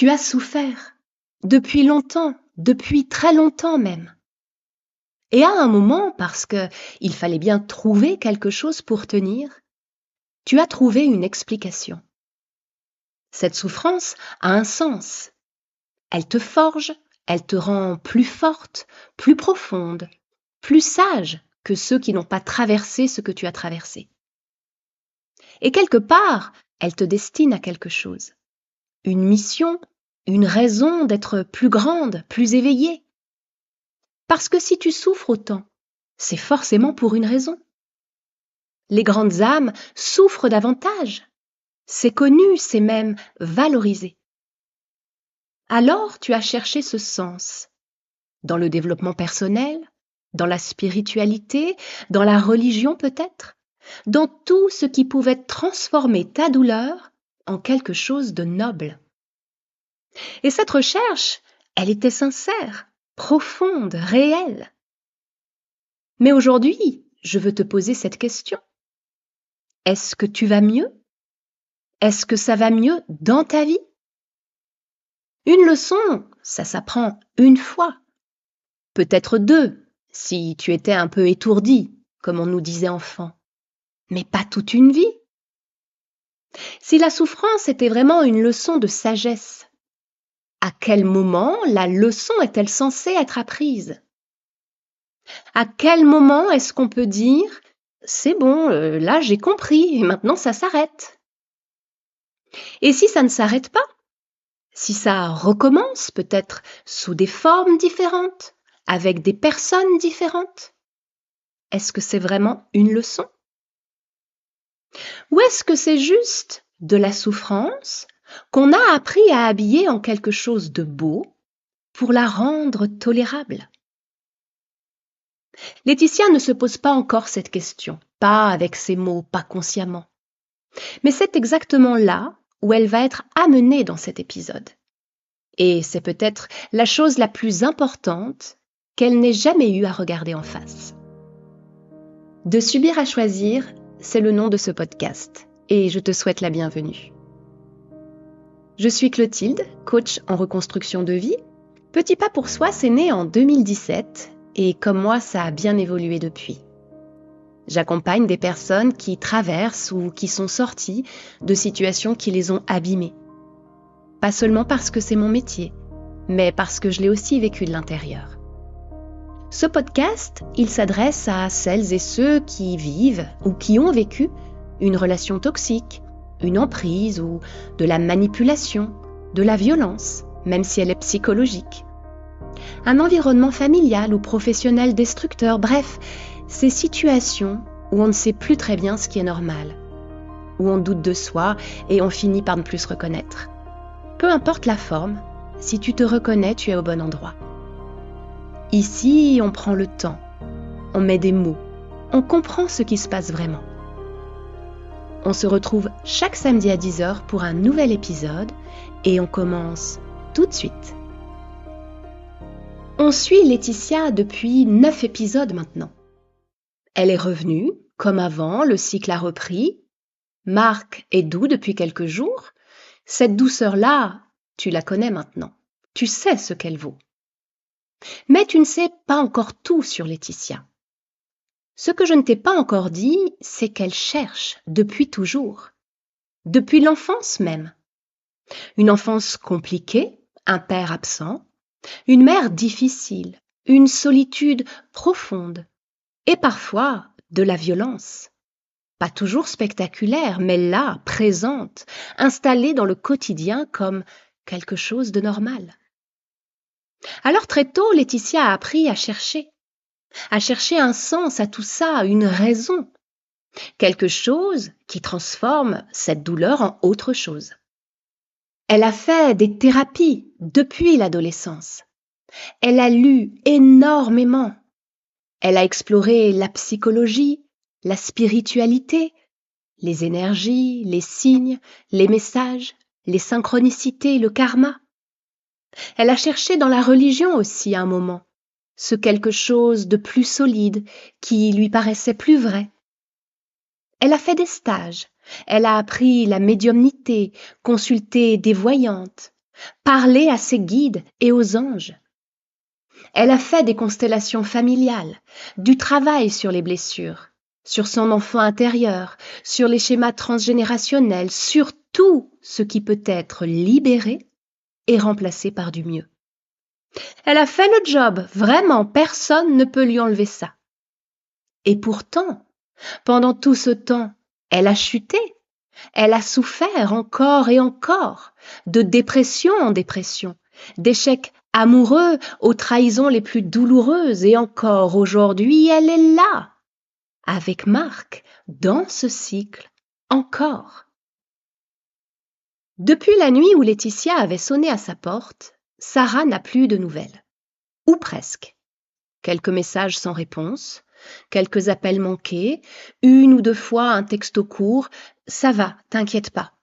Tu as souffert, depuis longtemps, depuis très longtemps même. Et à un moment, parce qu'il fallait bien trouver quelque chose pour tenir, tu as trouvé une explication. Cette souffrance a un sens. Elle te forge, elle te rend plus forte, plus profonde, plus sage que ceux qui n'ont pas traversé ce que tu as traversé. Et quelque part, elle te destine à quelque chose. Une mission, une raison d'être plus grande, plus éveillée. Parce que si tu souffres autant, c'est forcément pour une raison. Les grandes âmes souffrent davantage. C'est connu, c'est même valorisé. Alors tu as cherché ce sens dans le développement personnel, dans la spiritualité, dans la religion peut-être, dans tout ce qui pouvait transformer ta douleur en quelque chose de noble. Et cette recherche, elle était sincère, profonde, réelle. Mais aujourd'hui, je veux te poser cette question. Est-ce que tu vas mieux? Est-ce que ça va mieux dans ta vie? Une leçon, ça s'apprend une fois, peut-être deux, si tu étais un peu étourdi, comme on nous disait enfant, mais pas toute une vie. Si la souffrance était vraiment une leçon de sagesse, à quel moment la leçon est-elle censée être apprise? À quel moment est-ce qu'on peut dire « c'est bon, là j'ai compris, et maintenant ça s'arrête ». Et si ça ne s'arrête pas? Si ça recommence, peut-être sous des formes différentes, avec des personnes différentes, est-ce que c'est vraiment une leçon? Ou est-ce que c'est juste de la souffrance qu'on a appris à habiller en quelque chose de beau pour la rendre tolérable? Laetitia ne se pose pas encore cette question, pas avec ces mots, pas consciemment. Mais c'est exactement là où elle va être amenée dans cet épisode. Et c'est peut-être la chose la plus importante qu'elle n'ait jamais eu à regarder en face. De subir à choisir, c'est le nom de ce podcast, et je te souhaite la bienvenue. Je suis Clotilde, coach en reconstruction de vie. Petit pas pour soi, c'est né en 2017, et comme moi, ça a bien évolué depuis. J'accompagne des personnes qui traversent ou qui sont sorties de situations qui les ont abîmées. Pas seulement parce que c'est mon métier, mais parce que je l'ai aussi vécu de l'intérieur. Ce podcast, il s'adresse à celles et ceux qui vivent ou qui ont vécu une relation toxique, une emprise ou de la manipulation, de la violence, même si elle est psychologique. Un environnement familial ou professionnel destructeur, bref, ces situations où on ne sait plus très bien ce qui est normal, où on doute de soi et on finit par ne plus se reconnaître. Peu importe la forme, si tu te reconnais, tu es au bon endroit. Ici, on prend le temps, on met des mots, on comprend ce qui se passe vraiment. On se retrouve chaque samedi à 10h pour un nouvel épisode et on commence tout de suite. On suit Laetitia depuis 9 épisodes maintenant. Elle est revenue, comme avant, le cycle a repris. Marc est doux depuis quelques jours. Cette douceur-là, tu la connais maintenant. Tu sais ce qu'elle vaut. Mais tu ne sais pas encore tout sur Laetitia. Ce que je ne t'ai pas encore dit, c'est qu'elle cherche depuis toujours. Depuis l'enfance même. Une enfance compliquée, un père absent, une mère difficile, une solitude profonde et parfois de la violence. Pas toujours spectaculaire, mais là, présente, installée dans le quotidien comme quelque chose de normal. Alors très tôt, Laetitia a appris à chercher un sens à tout ça, une raison, quelque chose qui transforme cette douleur en autre chose. Elle a fait des thérapies depuis l'adolescence. Elle a lu énormément. Elle a exploré la psychologie, la spiritualité, les énergies, les signes, les messages, les synchronicités, le karma. Elle a cherché dans la religion aussi à un moment, ce quelque chose de plus solide qui lui paraissait plus vrai. Elle a fait des stages, elle a appris la médiumnité, consulté des voyantes, parler à ses guides et aux anges. Elle a fait des constellations familiales, du travail sur les blessures, sur son enfant intérieur, sur les schémas transgénérationnels, sur tout ce qui peut être libéré et remplacé par du mieux. Elle a fait le job, vraiment, personne ne peut lui enlever ça. Et pourtant, pendant tout ce temps, elle a chuté, elle a souffert encore et encore, de dépression en dépression, d'échecs amoureux aux trahisons les plus douloureuses, et encore aujourd'hui, elle est là, avec Marc, dans ce cycle, encore. Depuis la nuit où Laetitia avait sonné à sa porte, Sarah n'a plus de nouvelles. Ou presque. Quelques messages sans réponse, quelques appels manqués, une ou deux fois un texto court, ça va, t'inquiète pas,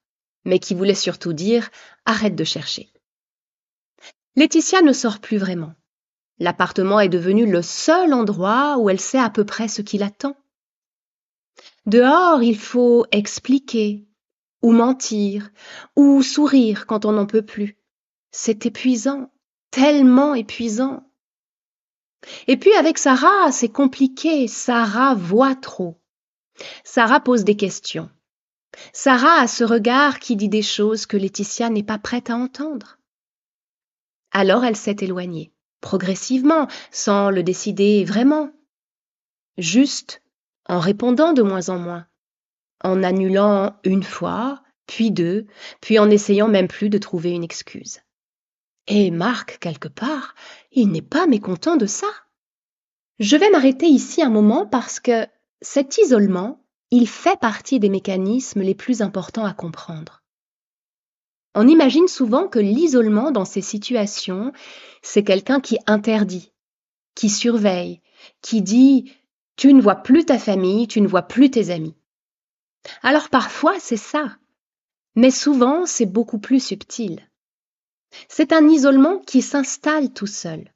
mais qui voulait surtout dire arrête de chercher. Laetitia ne sort plus vraiment. L'appartement est devenu le seul endroit où elle sait à peu près ce qui l'attend. Dehors, il faut expliquer, ou mentir, ou sourire quand on n'en peut plus. C'est épuisant, tellement épuisant. Et puis avec Sarah, c'est compliqué. Sarah voit trop. Sarah pose des questions. Sarah a ce regard qui dit des choses que Laetitia n'est pas prête à entendre. Alors elle s'est éloignée, progressivement, sans le décider vraiment. Juste en répondant de moins en moins, en annulant une fois, puis deux, puis en n'essayant même plus de trouver une excuse. Et Marc, quelque part, il n'est pas mécontent de ça. Je vais m'arrêter ici un moment parce que cet isolement, il fait partie des mécanismes les plus importants à comprendre. On imagine souvent que l'isolement dans ces situations, c'est quelqu'un qui interdit, qui surveille, qui dit « tu ne vois plus ta famille, tu ne vois plus tes amis ». Alors parfois c'est ça, mais souvent c'est beaucoup plus subtil. C'est un isolement qui s'installe tout seul,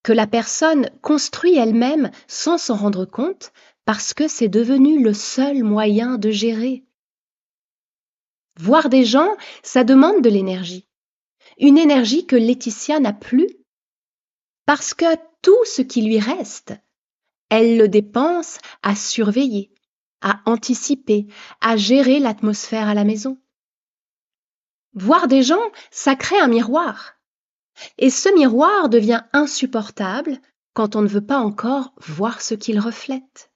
que la personne construit elle-même sans s'en rendre compte parce que c'est devenu le seul moyen de gérer. Voir des gens, ça demande de l'énergie. Une énergie que Laetitia n'a plus parce que tout ce qui lui reste, elle le dépense à surveiller, à anticiper, à gérer l'atmosphère à la maison. Voir des gens, ça crée un miroir. Et ce miroir devient insupportable quand on ne veut pas encore voir ce qu'il reflète.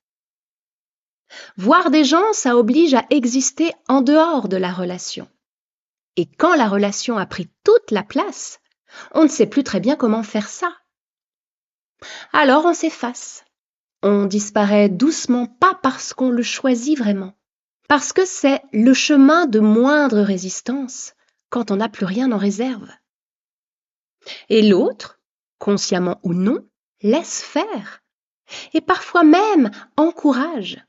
Voir des gens, ça oblige à exister en dehors de la relation. Et quand la relation a pris toute la place, on ne sait plus très bien comment faire ça. Alors on s'efface. On disparaît doucement, pas parce qu'on le choisit vraiment, parce que c'est le chemin de moindre résistance quand on n'a plus rien en réserve. Et l'autre, consciemment ou non, laisse faire et parfois même encourage.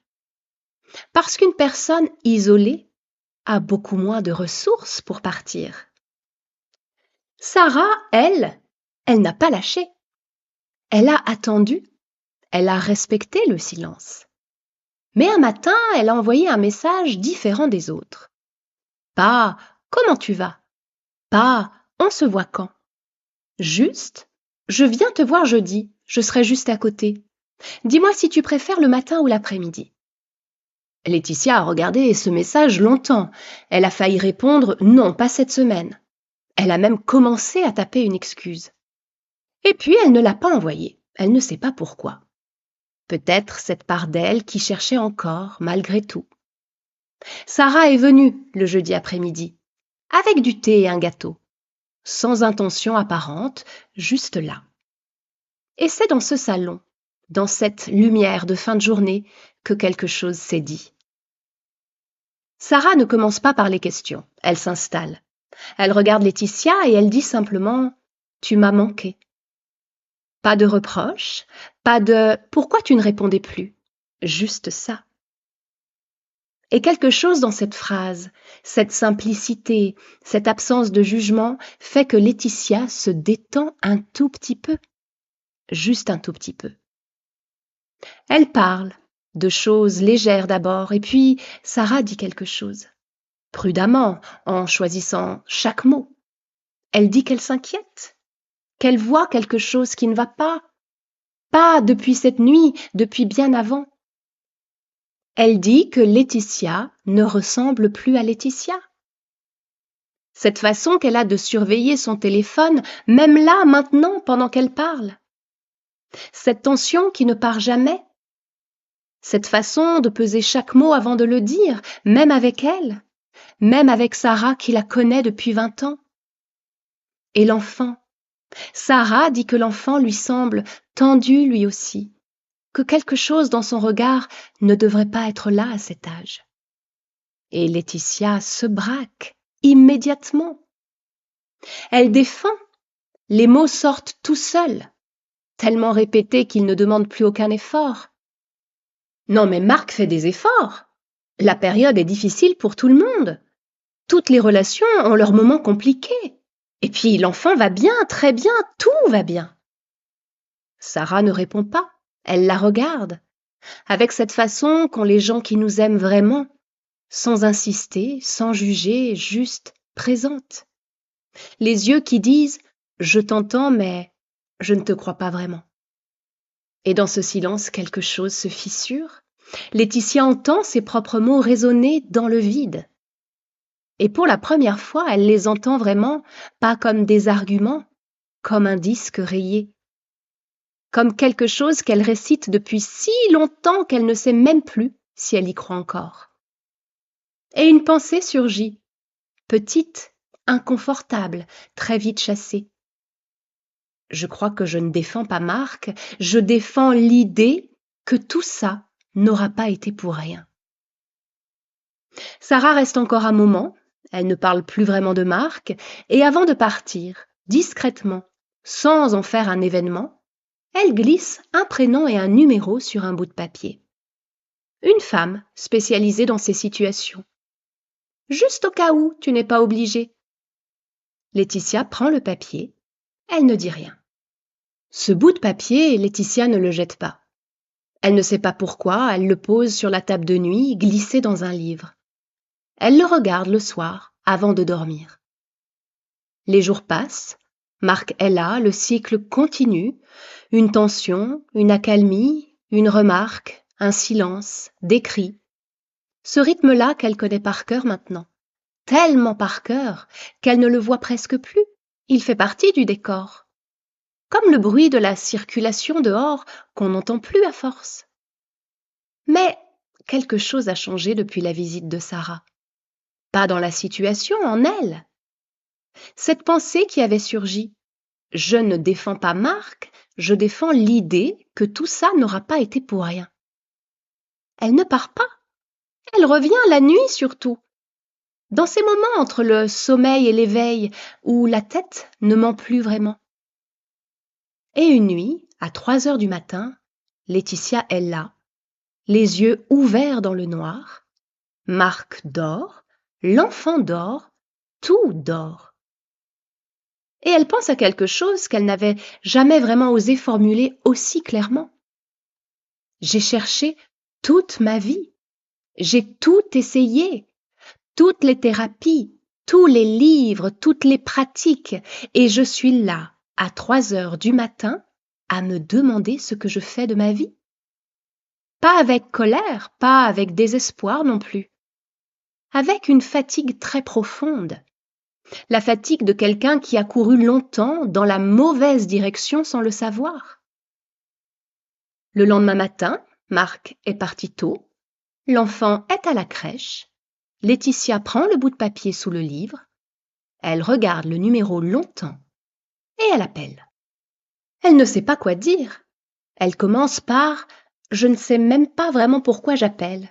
Parce qu'une personne isolée a beaucoup moins de ressources pour partir. Sarah, elle n'a pas lâché. Elle a attendu, elle a respecté le silence. Mais un matin, elle a envoyé un message différent des autres. Pas « Comment tu vas ?» Pas « On se voit quand ?» Juste « Je viens te voir jeudi, je serai juste à côté. Dis-moi si tu préfères le matin ou l'après-midi. » Laetitia a regardé ce message longtemps. Elle a failli répondre « Non, pas cette semaine ». Elle a même commencé à taper une excuse. Et puis elle ne l'a pas envoyé. Elle ne sait pas pourquoi. Peut-être cette part d'elle qui cherchait encore, malgré tout. Sarah est venue le jeudi après-midi, avec du thé et un gâteau, sans intention apparente, juste là. Et c'est dans ce salon, dans cette lumière de fin de journée, que quelque chose s'est dit. Sarah ne commence pas par les questions, elle s'installe. Elle regarde Laetitia et elle dit simplement « Tu m'as manqué ». Pas de reproche, pas de « Pourquoi tu ne répondais plus ?» Juste ça. Et quelque chose dans cette phrase, cette simplicité, cette absence de jugement fait que Laetitia se détend un tout petit peu. Juste un tout petit peu. Elle parle de choses légères d'abord et puis Sarah dit quelque chose. Prudemment, en choisissant chaque mot. Elle dit qu'elle s'inquiète, qu'elle voit quelque chose qui ne va pas depuis cette nuit, depuis bien avant. Elle dit que Laetitia ne ressemble plus à Laetitia. Cette façon qu'elle a de surveiller son téléphone, même là, maintenant, pendant qu'elle parle. Cette tension qui ne part jamais. Cette façon de peser chaque mot avant de le dire, même avec elle, même avec Sarah qui la connaît depuis 20 ans. Et l'enfant. Sarah dit que l'enfant lui semble tendu lui aussi, que quelque chose dans son regard ne devrait pas être là à cet âge. Et Laetitia se braque immédiatement. Elle défend. Les mots sortent tout seuls, tellement répétés qu'ils ne demandent plus aucun effort. Non mais Marc fait des efforts. La période est difficile pour tout le monde. Toutes les relations ont leurs moments compliqués. Et puis l'enfant va bien, très bien, tout va bien. Sarah ne répond pas, elle la regarde, avec cette façon qu'ont les gens qui nous aiment vraiment, sans insister, sans juger, juste présente. Les yeux qui disent « je t'entends mais je ne te crois pas vraiment ». Et dans ce silence, quelque chose se fissure. Laetitia entend ses propres mots résonner dans le vide. Et pour la première fois, elle les entend vraiment, pas comme des arguments, comme un disque rayé. Comme quelque chose qu'elle récite depuis si longtemps qu'elle ne sait même plus si elle y croit encore. Et une pensée surgit, petite, inconfortable, très vite chassée. Je crois que je ne défends pas Marc, je défends l'idée que tout ça n'aura pas été pour rien. Sarah reste encore un moment, elle ne parle plus vraiment de Marc, et avant de partir, discrètement, sans en faire un événement, elle glisse un prénom et un numéro sur un bout de papier. Une femme spécialisée dans ces situations. Juste au cas où tu n'es pas obligée. Laetitia prend le papier, elle ne dit rien. Ce bout de papier, Laetitia ne le jette pas. Elle ne sait pas pourquoi, elle le pose sur la table de nuit, glissé dans un livre. Elle le regarde le soir, avant de dormir. Les jours passent, Marc est là, le cycle continue, une tension, une accalmie, une remarque, un silence, des cris. Ce rythme-là qu'elle connaît par cœur maintenant, tellement par cœur qu'elle ne le voit presque plus, il fait partie du décor. Comme le bruit de la circulation dehors qu'on n'entend plus à force. Mais quelque chose a changé depuis la visite de Sarah. Pas dans la situation, en elle. Cette pensée qui avait surgi. Je ne défends pas Marc, je défends l'idée que tout ça n'aura pas été pour rien. Elle ne part pas. Elle revient la nuit surtout. Dans ces moments entre le sommeil et l'éveil, où la tête ne ment plus vraiment. Et une nuit, à 3 heures du matin, Laetitia est là, les yeux ouverts dans le noir. Marc dort, l'enfant dort, tout dort. Et elle pense à quelque chose qu'elle n'avait jamais vraiment osé formuler aussi clairement. J'ai cherché toute ma vie. J'ai tout essayé, toutes les thérapies, tous les livres, toutes les pratiques, et je suis là, à 3 heures du matin, à me demander ce que je fais de ma vie. Pas avec colère, pas avec désespoir non plus. Avec une fatigue très profonde. La fatigue de quelqu'un qui a couru longtemps dans la mauvaise direction sans le savoir. Le lendemain matin, Marc est parti tôt. L'enfant est à la crèche. Laetitia prend le bout de papier sous le livre. Elle regarde le numéro longtemps et elle appelle. Elle ne sait pas quoi dire. Elle commence par « Je ne sais même pas vraiment pourquoi j'appelle.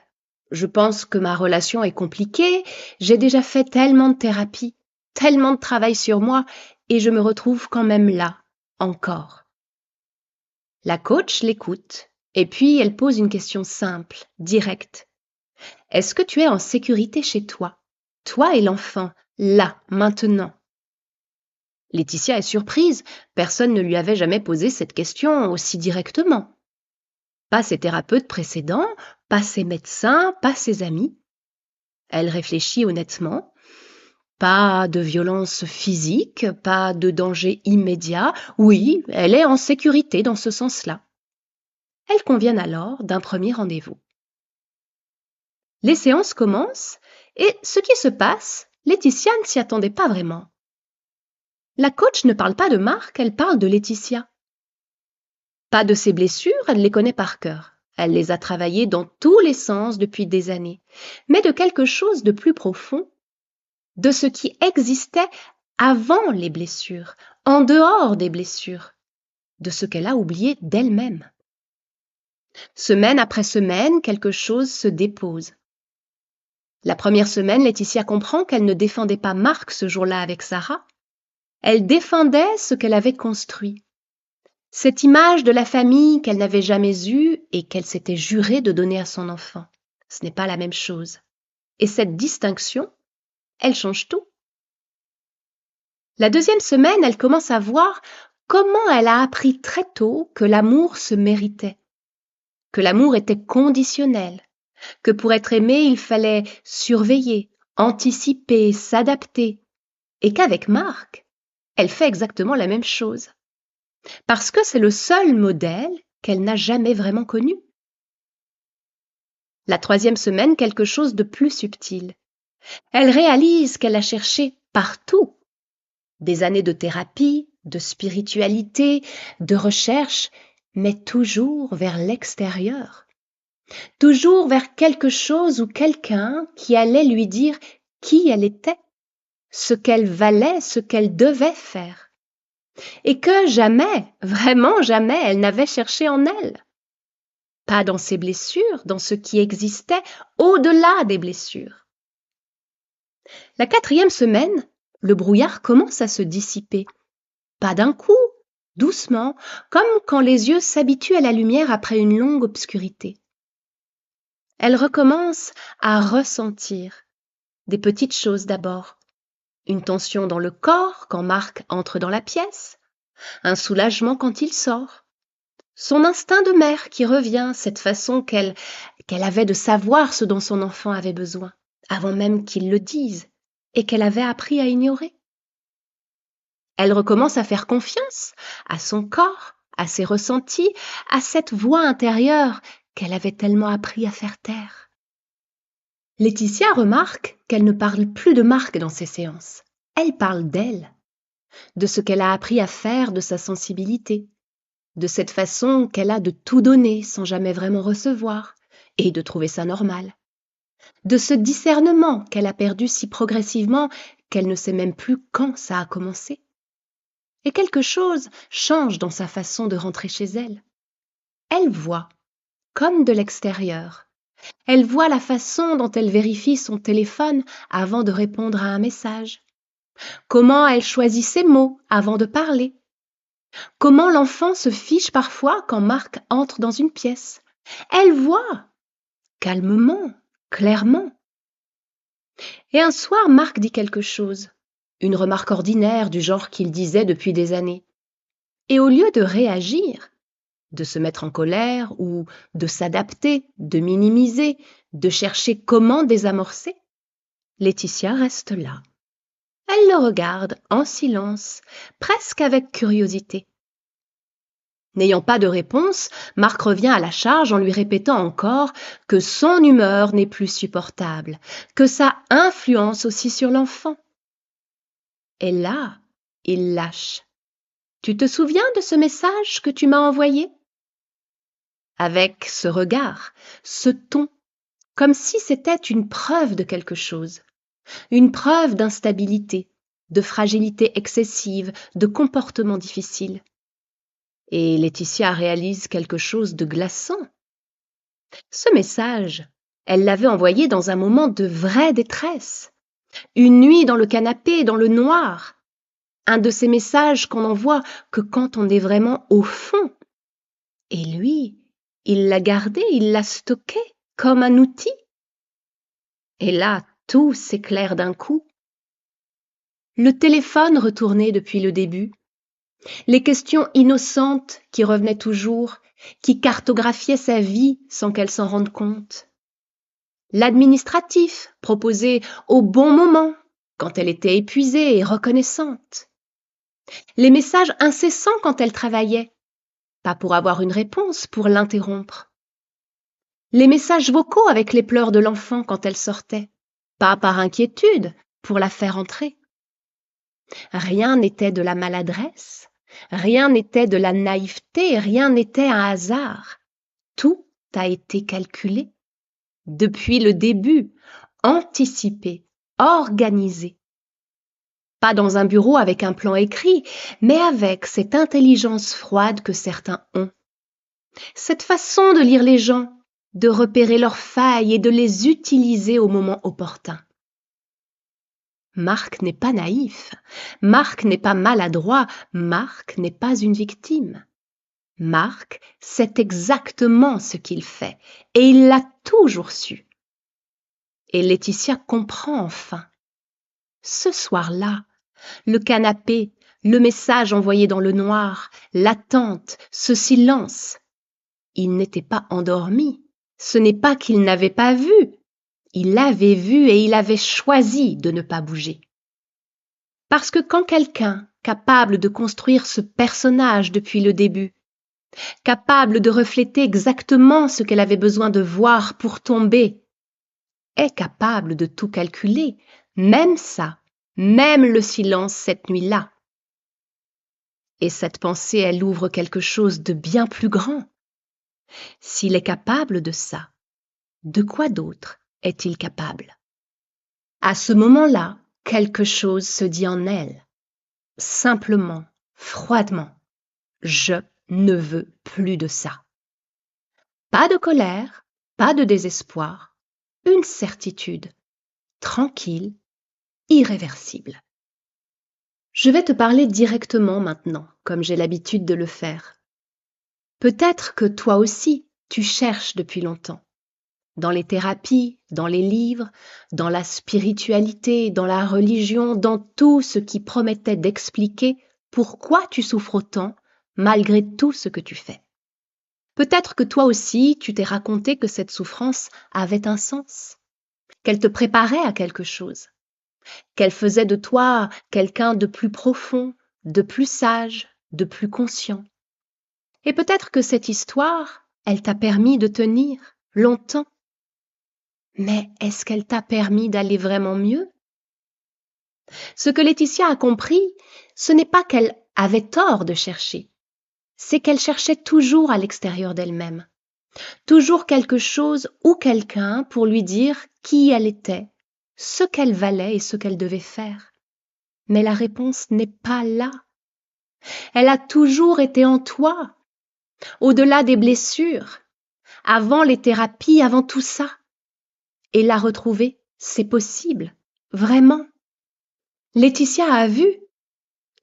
Je pense que ma relation est compliquée. J'ai déjà fait tellement de thérapie, tellement de travail sur moi et je me retrouve quand même là, encore. » La coach l'écoute et puis elle pose une question simple, directe. Est-ce que tu es en sécurité chez toi, toi et l'enfant, là, maintenant? Laetitia est surprise, personne ne lui avait jamais posé cette question aussi directement. Pas ses thérapeutes précédents, pas ses médecins, pas ses amis. Elle réfléchit honnêtement. Pas de violence physique, pas de danger immédiat. Oui, elle est en sécurité dans ce sens-là. Elles conviennent alors d'un premier rendez-vous. Les séances commencent et ce qui se passe, Laetitia ne s'y attendait pas vraiment. La coach ne parle pas de Marc, elle parle de Laetitia. Pas de ses blessures, elle les connaît par cœur. Elle les a travaillées dans tous les sens depuis des années, mais de quelque chose de plus profond, de ce qui existait avant les blessures, en dehors des blessures, de ce qu'elle a oublié d'elle-même. Semaine après semaine, quelque chose se dépose. La première semaine, Laetitia comprend qu'elle ne défendait pas Marc ce jour-là avec Sarah. Elle défendait ce qu'elle avait construit. Cette image de la famille qu'elle n'avait jamais eue et qu'elle s'était juré de donner à son enfant. Ce n'est pas la même chose. Et cette distinction, elle change tout. La deuxième semaine, elle commence à voir comment elle a appris très tôt que l'amour se méritait, que l'amour était conditionnel, que pour être aimé, il fallait surveiller, anticiper, s'adapter, et qu'avec Marc, elle fait exactement la même chose. Parce que c'est le seul modèle qu'elle n'a jamais vraiment connu. La troisième semaine, quelque chose de plus subtil. Elle réalise qu'elle a cherché partout. Des années de thérapie, de spiritualité, de recherche, mais toujours vers l'extérieur. Toujours vers quelque chose ou quelqu'un qui allait lui dire qui elle était, ce qu'elle valait, ce qu'elle devait faire. Et que jamais, vraiment jamais, elle n'avait cherché en elle. Pas dans ses blessures, dans ce qui existait au-delà des blessures. La quatrième semaine, le brouillard commence à se dissiper. Pas d'un coup, doucement, comme quand les yeux s'habituent à la lumière après une longue obscurité. Elle recommence à ressentir des petites choses d'abord. Une tension dans le corps quand Marc entre dans la pièce, un soulagement quand il sort. Son instinct de mère qui revient, cette façon qu'elle avait de savoir ce dont son enfant avait besoin, avant même qu'il le dise, et qu'elle avait appris à ignorer. Elle recommence à faire confiance à son corps, à ses ressentis, à cette voix intérieure qu'elle avait tellement appris à faire taire. Laetitia remarque qu'elle ne parle plus de Marc dans ses séances. Elle parle d'elle, de ce qu'elle a appris à faire de sa sensibilité, de cette façon qu'elle a de tout donner sans jamais vraiment recevoir, et de trouver ça normal, de ce discernement qu'elle a perdu si progressivement qu'elle ne sait même plus quand ça a commencé. Et quelque chose change dans sa façon de rentrer chez elle. Elle voit, comme de l'extérieur. Elle voit la façon dont elle vérifie son téléphone avant de répondre à un message. Comment elle choisit ses mots avant de parler. Comment l'enfant se fiche parfois quand Marc entre dans une pièce. Elle voit, calmement, clairement. Et un soir, Marc dit quelque chose, une remarque ordinaire du genre qu'il disait depuis des années. Et au lieu de réagir, de se mettre en colère ou de s'adapter, de minimiser, de chercher comment désamorcer, Laetitia reste là. Elle le regarde en silence, presque avec curiosité. N'ayant pas de réponse, Marc revient à la charge en lui répétant encore que son humeur n'est plus supportable, que ça influence aussi sur l'enfant. Et là, il lâche. « Tu te souviens de ce message que tu m'as envoyé ?» Avec ce regard, ce ton, comme si c'était une preuve de quelque chose, une preuve d'instabilité, de fragilité excessive, de comportement difficile. Et Laetitia réalise quelque chose de glaçant. Ce message, elle l'avait envoyé dans un moment de vraie détresse. Une nuit dans le canapé, dans le noir. Un de ces messages qu'on n'envoie que quand on est vraiment au fond. Et lui, il l'a gardé, il l'a stocké comme un outil. Et là, tout s'éclaire d'un coup. Le téléphone retourné depuis le début. Les questions innocentes qui revenaient toujours, qui cartographiaient sa vie sans qu'elle s'en rende compte. L'administratif proposé au bon moment, quand elle était épuisée et reconnaissante. Les messages incessants quand elle travaillait, pas pour avoir une réponse, pour l'interrompre. Les messages vocaux avec les pleurs de l'enfant quand elle sortait, pas par inquiétude, pour la faire entrer. Rien n'était de la maladresse, rien n'était de la naïveté, rien n'était un hasard. Tout a été calculé, depuis le début, anticipé, organisé. Pas dans un bureau avec un plan écrit, mais avec cette intelligence froide que certains ont. Cette façon de lire les gens, de repérer leurs failles et de les utiliser au moment opportun. Marc n'est pas naïf, Marc n'est pas maladroit, Marc n'est pas une victime. Marc sait exactement ce qu'il fait et il l'a toujours su. Et Laetitia comprend enfin. Ce soir-là, le canapé, le message envoyé dans le noir, l'attente, ce silence. Il n'était pas endormi. Ce n'est pas qu'il n'avait pas vu. Il avait vu et il avait choisi de ne pas bouger. Parce que quand quelqu'un, capable de construire ce personnage depuis le début, capable de refléter exactement ce qu'elle avait besoin de voir pour tomber, est capable de tout calculer, même ça, même le silence cette nuit-là. Et cette pensée, elle ouvre quelque chose de bien plus grand. S'il est capable de ça, de quoi d'autre est-il capable? À ce moment-là, quelque chose se dit en elle, simplement, froidement. Je ne veux plus de ça. Pas de colère, pas de désespoir, une certitude, tranquille, irréversible. Je vais te parler directement maintenant, comme j'ai l'habitude de le faire. Peut-être que toi aussi, tu cherches depuis longtemps. Dans les thérapies, dans les livres, dans la spiritualité, dans la religion, dans tout ce qui promettait d'expliquer pourquoi tu souffres autant malgré tout ce que tu fais. Peut-être que toi aussi, tu t'es raconté que cette souffrance avait un sens, qu'elle te préparait à quelque chose, qu'elle faisait de toi quelqu'un de plus profond, de plus sage, de plus conscient. Et peut-être que cette histoire, elle t'a permis de tenir longtemps. Mais est-ce qu'elle t'a permis d'aller vraiment mieux? Ce que Laetitia a compris, ce n'est pas qu'elle avait tort de chercher, c'est qu'elle cherchait toujours à l'extérieur d'elle-même, toujours quelque chose ou quelqu'un pour lui dire qui elle était, ce qu'elle valait et ce qu'elle devait faire. Mais la réponse n'est pas là. Elle a toujours été en toi, au-delà des blessures, avant les thérapies, avant tout ça. Et la retrouver, c'est possible, vraiment. Laetitia a vu,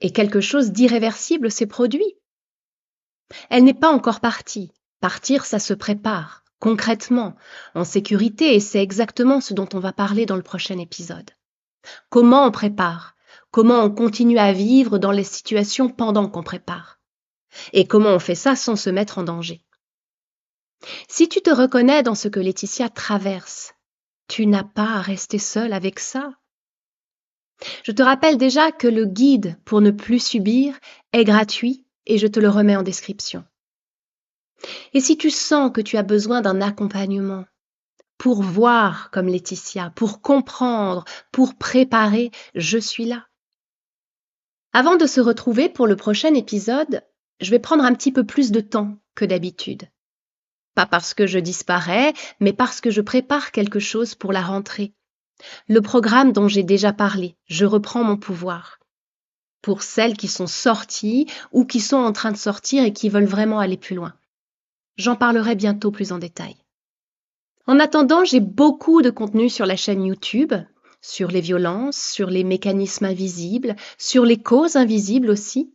et quelque chose d'irréversible s'est produit. Elle n'est pas encore partie. Partir, ça se prépare, concrètement, en sécurité, et c'est exactement ce dont on va parler dans le prochain épisode. Comment on prépare? Comment on continue à vivre dans les situations pendant qu'on prépare? Et comment on fait ça sans se mettre en danger? Si tu te reconnais dans ce que Laetitia traverse, tu n'as pas à rester seule avec ça. Je te rappelle déjà que le guide pour ne plus subir est gratuit et je te le remets en description. Et si tu sens que tu as besoin d'un accompagnement pour voir comme Laetitia, pour comprendre, pour préparer, je suis là. Avant de se retrouver pour le prochain épisode, je vais prendre un petit peu plus de temps que d'habitude. Pas parce que je disparais, mais parce que je prépare quelque chose pour la rentrée. Le programme dont j'ai déjà parlé, Je reprends mon pouvoir. Pour celles qui sont sorties ou qui sont en train de sortir et qui veulent vraiment aller plus loin. J'en parlerai bientôt plus en détail. En attendant, j'ai beaucoup de contenu sur la chaîne YouTube, sur les violences, sur les mécanismes invisibles, sur les causes invisibles aussi.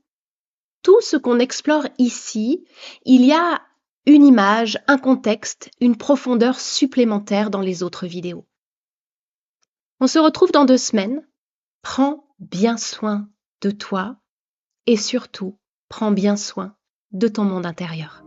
Tout ce qu'on explore ici, il y a une image, un contexte, une profondeur supplémentaire dans les autres vidéos. On se retrouve dans 2 semaines. Prends bien soin de toi et surtout, prends bien soin de ton monde intérieur.